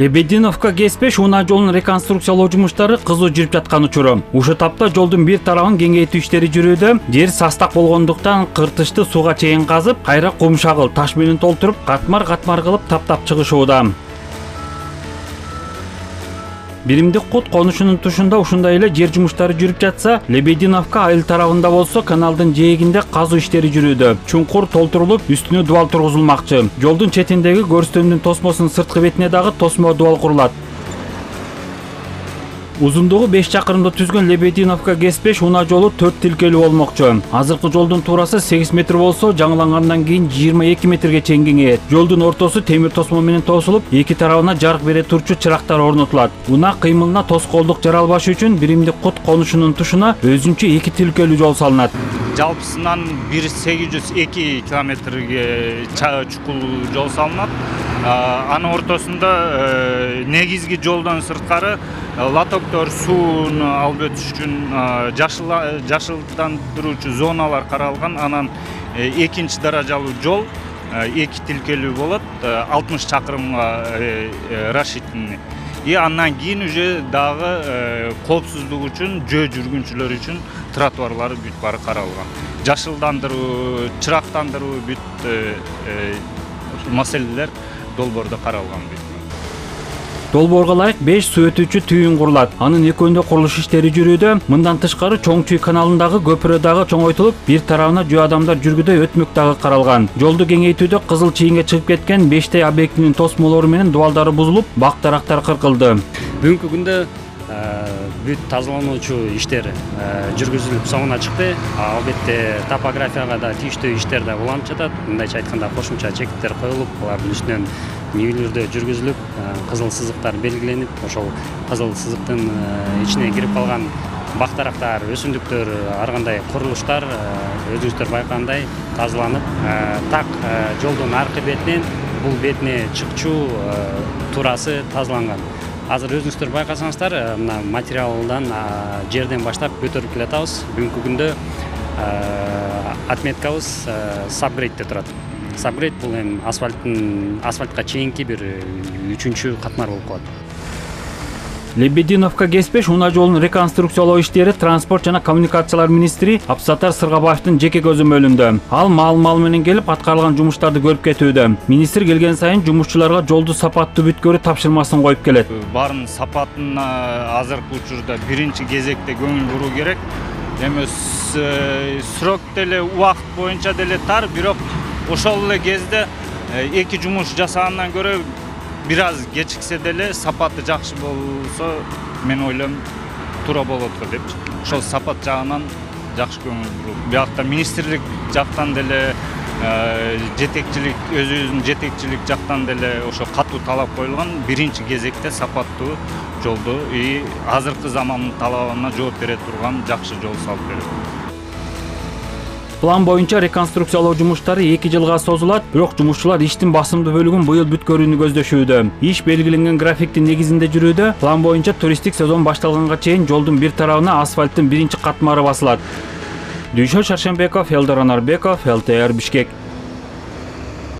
Лебединовка КС5 унаа жолун реконструкциялоо жумуштары кызуу жүрүп жаткан учуру. Ушул тапта жолдун бир тарабын кеңейтүү иштери жүрүүдө. Жер састак болгондуктан кыртышты сууга чейин казып, кайра кумшагыл таш менен толтуруп, катмар кылып таптап чыгышууда. Биримдик кут конушунун тушунда ушундай эле жер жумуштары жүрүп жатса, Лебединовка айыл тарабында болсо каналдын жээгинде казуу иштери жүрүүдө. Чуңкур толтурулуп, үстүнө дубал тургузулмакчы. Жолдун четиндеги көрстөмдүн тосмосунун сырткы бетине дагы тосмо дубал курулат. Узундугу 5 чакырымды түзгөн Лебединовка КС5 унаа жолу 4 тилкелүү болмокчу. Азыркы жолдун туурасы 8 метр болсо, жаңылангандан кийин 22 метрге чейин кеңейет. Жолдун ортосу темир тосмо менен тосулуп, эки тарабына жарык бере турчу чырактар орнотулат. Унаа кыймылына тоскоолдук жаралбаш үчүн биримдик кут конушунун тушуна өзүнчө 2 тилкелүү жол салынат. Жалпысынан 1802 километрге чукул жол салынат. Анын ортосунда негизги жолдон сырткары лотоктор сууну алып өтүш үчүн жашылдандыруучу зоналар каралган. Анан экинчи даражалуу жол 2 тилкелүү болот, 60 чакырымга расчетный. И андан кийин уже дагы коопсуздук үчүн, жөө жүргүнчүлөр үчүн тротуарлары бүт баары каралган. Жашылдандыруу, чырактандыруу бүт маселелер долбоордо каралган. Долбоорго ылайык 5 суу өтүүчү түйүн курулат. Анын экөөндө курулуш иштери жүрүүдө. Мындан тышкары Чоң Чүй каналындагы көпүрө дагы чоңойтулуп, бир тарабына жөө адамдар жүргүдөй өтмөк дагы каралган. Жолду кеңейтүүдө Кызыл Чийинге чыгып кеткен 5 объектинин тосмолору менен дубалдары бузулуп, бак дарактар кыркылды. Бүгүнкү күндө бүт тазалануучу иштер жүргүзүлүп соңуна чыкты. Албетте топографияга да тийиштүү иштер да уланып жатат. Мындайча айтканда кошумча чекиттер коюлуп, алардын үстүнөн мүйүлүрдө жүргүзүлүп, кызыл сызыктар белгиленип, ошол кызыл сызыктын ичине кирип калган бак дарактар, өсүмдүктөр, ар кандай курулуштар өзүңүздөр байкагандай тазаланып, так жолдун аркы бетинен бул бетине чыкчу туурасы тазаланган. Азыр өзүңүздөр байкасаңыздар, мына материалдан жерден баштап көтөрүп келатабыз. Бүгүнкү күндө отметкабыз сабгрейдте турат. Сабгрейд бул эми асфальтка чейинки бир 3-чү катмар болуп калат. Лебединовка КС5 унаа жолун реконструкциялоо иштери транспорт жана коммуникациялар министри Абсатар Сыргабаевдин жеке көзөмөлүндө. Ал маал менен келип аткарылган жумуштарды көрүп кетүүдө. Министр келген сайын жумушчуларга жолду сапаттуу бүткөрүү тапшырмасын коюп келет. Баарын сапатына азыркы учурда биринчи кезекте көңүл буруу керек. Эми срок деле убакыт боюнча деле тар, бирок ошол эле кезде эки жумуш жасагандан көрө бир аз кечиксе деле сапаты жакшы болсо, мен ойлойм туура болот го депчи. Ошол сапат жагынан жакшы көңүл буруу. Биякта министрлик жактан деле жетекчилик, өзүбүздүн жетекчилик жактан деле ошо катуу талап коюлган. Биринчи кезекте сапаттуу жолду азыркы замандын талабына жооп бере турган жакшы жол салып берет. План боюнча реконструкциялоо жумуштары 2 жылга созулат, бирок жумушчулар иштин басымдуу бөлүгүн быйыл бүткөрүүнү көздөшүүдө. Иш белгиленген графиктин негизинде жүрүүдө. План боюнча туристтик сезон башталганга чейин жолдун бир тарабына асфальттын биринчи катмары басылат. Дүйшө Шаршембеков, Элдор Анарбеков, ЛТР Бишкек.